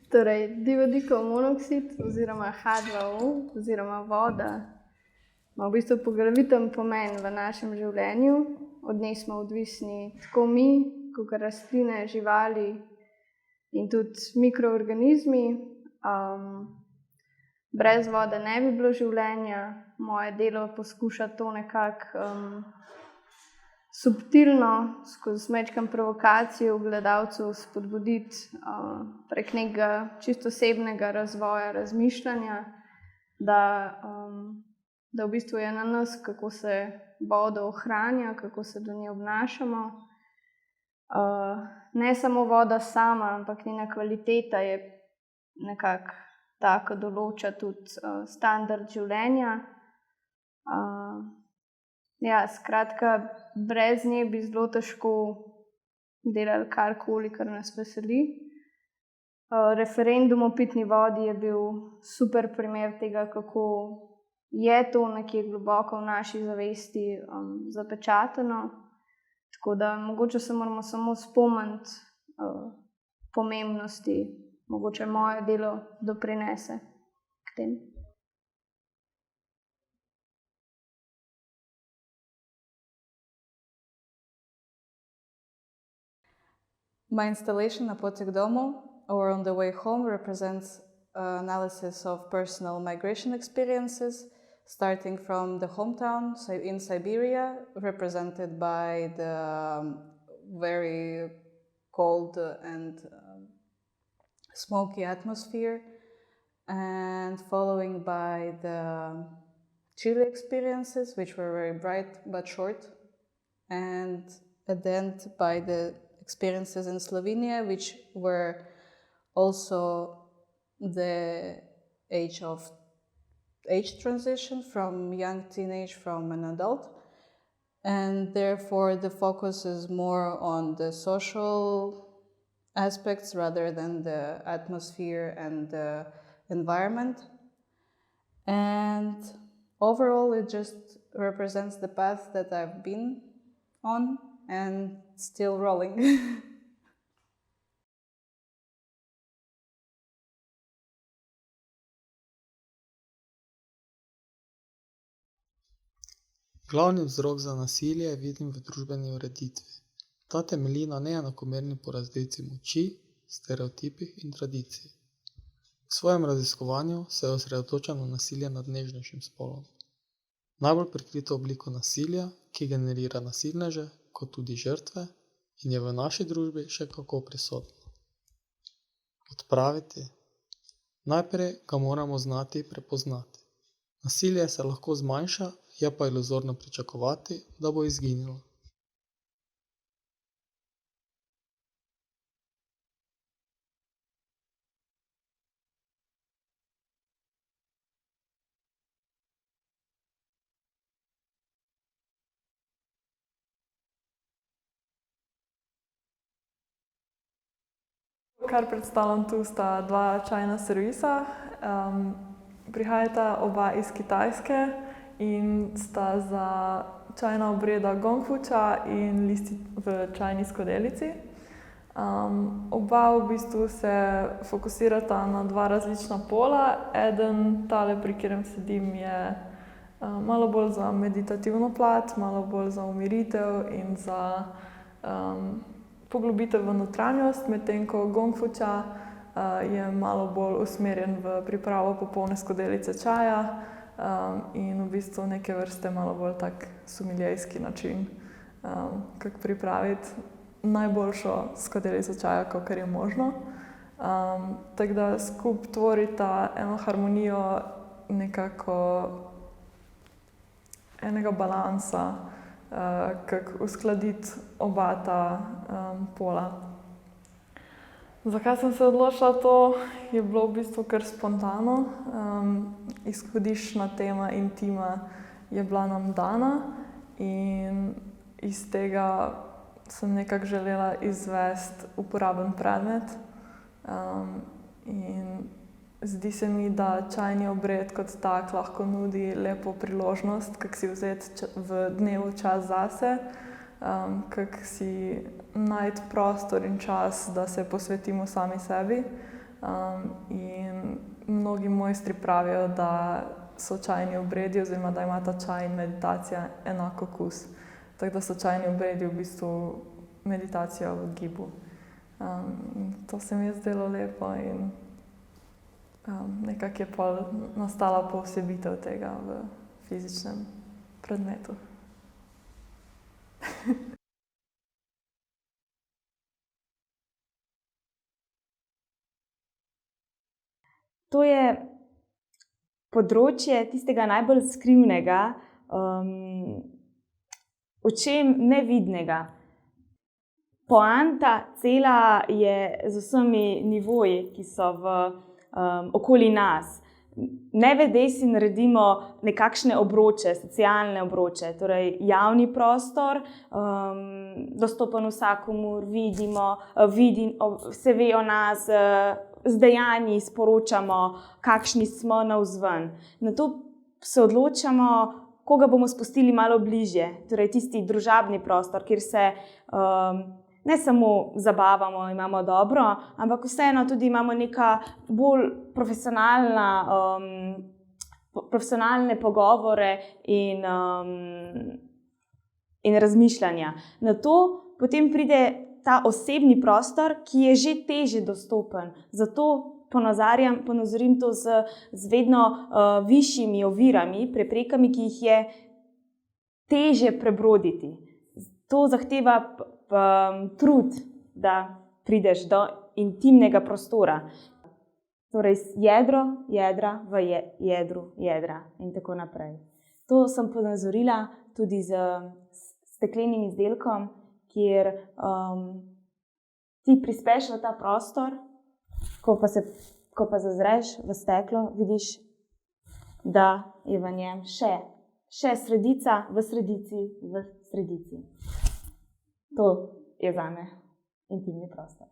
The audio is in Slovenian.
Torej, divodikov monoksid oziroma H2O oziroma voda ima v bistvu poglaviten pomen v našem življenju. Od nje smo odvisni tako mi, kot rastline, živali in tudi mikroorganizmi. Brez vode ne bi bilo življenja. Moje delo poskuša to nekako subtilno, skozi majčkeno provokacijo v gledalcu spodbuditi prek nekega čisto osebnega razvoja, razmišljanja, da v bistvu je na nas, kako se vodo ohranja, kako se do nje obnašamo. Ne samo voda sama, ampak njena kvaliteta je nekako tako, določa tudi standard življenja. Skratka, brez nje bi zelo težko delali karkoli, kar nas veseli. Referendum o pitni vodi je bil super primer tega, kako je to nekje globoko v naši zavesti zapečateno. Tako da mogoče se moramo samo spomniti pomembnosti, mogoče moje delo doprinese k temu. My installation na Potek domu, or On the Way Home, represents analysis of personal migration experiences, starting from the hometown in Siberia, represented by the very cold and smoky atmosphere, and following by the Chile experiences, which were very bright but short, and at the end by the experiences in Slovenia, which were also the age transition from young teenage from an adult, and therefore the focus is more on the social aspects rather than the atmosphere and the environment. And overall it just represents the path that I've been on and still rolling. Glavni vzrok za nasilje vidim v družbeni ureditvi. Ta temelji na neenakomerni porazdelitvi moči, stereotipih in tradiciji. V svojem raziskovanju se osredotoča na nasilje nad nežnejšim spolom. Najbolj prikrito obliko nasilja, ki generira nasilneže, kot tudi žrtve, in je v naši družbi še kako prisotno. Odpraviti. Najprej ga moramo znati prepoznati. Nasilje se lahko zmanjša, je pa iluzorno pričakovati, da bo izginilo. Kar predstavljam tu, sta dva čajna servisa. Prihajata oba iz Kitajske in sta za čajna obreda gongfuča in listi v čajni skodelici. Oba v bistvu se fokusirata na dva različna pola. Eden, tale, pri katerem sedim, je malo bolj za meditativno plat, malo bolj za umiritev in za poglobitev v notranjost, medtem ko gongfuča je malo bolj usmerjen v pripravo popolne skodelice čaja in v bistvu neke vrste malo bolj tak somiljejski način, kako pripraviti najboljšo skodelico čaja, kakor je možno. Tako da skupaj tvorita eno harmonijo nekako enega balansa, kako uskladiti oba ta pola. Zakaj sem se odločila to, je bilo v bistvu kar spontano. Izhodiščna tema intima je bila nam dana in iz tega sem nekako želela izvesti uporaben predmet. In zdi se mi, da čajni obred kot tak lahko nudi lepo priložnost, kako si vzeti v dnevu čas zase, kako si najti prostor in čas, da se posvetimo sami sebi. In mnogi mojstri pravijo, da so čajni obredi oziroma da ima ta čaj in meditacija enak okus. Tako da so čajni obredi v bistvu meditacija v gibu. To se mi je zdelo lepo in nekako je pol nastala poosebitev tega v fizičnem predmetu. To je področje tistega najbolj skrivnega, očem nevidnega. Poanta cela je z vsemi nivoji, ki so okoli nas. Nevede si naredimo nekakšne obroče, socialne obroče, torej javni prostor, dostopen vsakomur, se ve o nas, z dejanji sporočamo, kakšni smo navzven. Nato se odločamo, koga bomo spustili malo bližje, torej tisti družabni prostor, kjer se ne samo zabavamo, imamo dobro, ampak vseeno tudi imamo neka bolj profesionalne pogovore in razmišljanja. Nato potem pride ta osebni prostor, ki je že težje dostopen. Zato ponazorim to z vedno višjimi ovirami, preprekami, ki jih je težje prebroditi. To zahteva trud, da prideš do intimnega prostora. Torej jedro jedra v jedru jedra in tako naprej. To sem ponazorila tudi z steklenim izdelkom, kjer ti prispeš v ta prostor, ko pa zazreš v steklo, vidiš, da je v njem še sredica v sredici v sredici. To je zame intimni prostor.